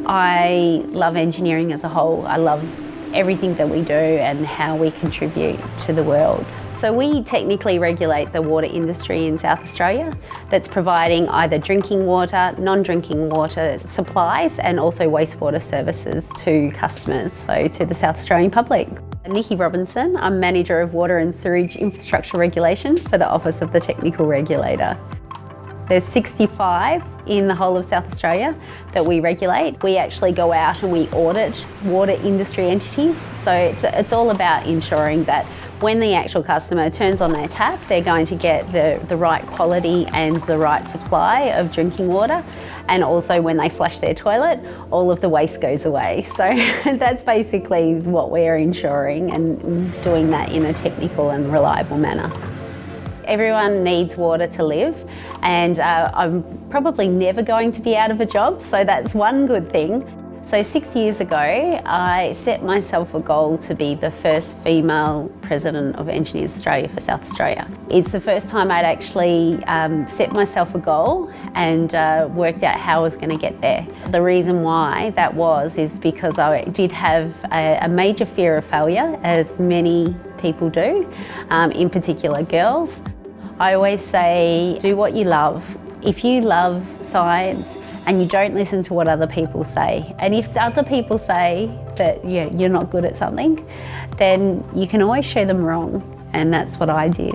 I love engineering as a whole. I love everything that we do and how we contribute to the world. So we technically regulate the water industry in South Australia that's providing either drinking water, non-drinking water supplies and also wastewater services to customers, so to the South Australian public. Niki Robinson, I'm Manager of Water and Sewerage Infrastructure Regulation for the Office of the Technical Regulator. There's 65 in the whole of South Australia that we regulate. We actually go out and we audit water industry entities. So it's all about ensuring that when the actual customer turns on their tap, they're going to get the right quality and the right supply of drinking water. And also when they flush their toilet, all of the waste goes away. So that's basically what we're ensuring, and doing that in a technical and reliable manner. Everyone needs water to live, and I'm probably never going to be out of a job, so that's one good thing. So 6 years ago, I set myself a goal to be the first female President of Engineers Australia for South Australia. It's the first time I'd actually set myself a goal and worked out how I was going to get there. The reason why that is because I did have a major fear of failure, as many people do, in particular girls. I always say, do what you love. If you love science and you don't listen to what other people say, and if other people say that you're not good at something, then you can always show them wrong, and that's what I did.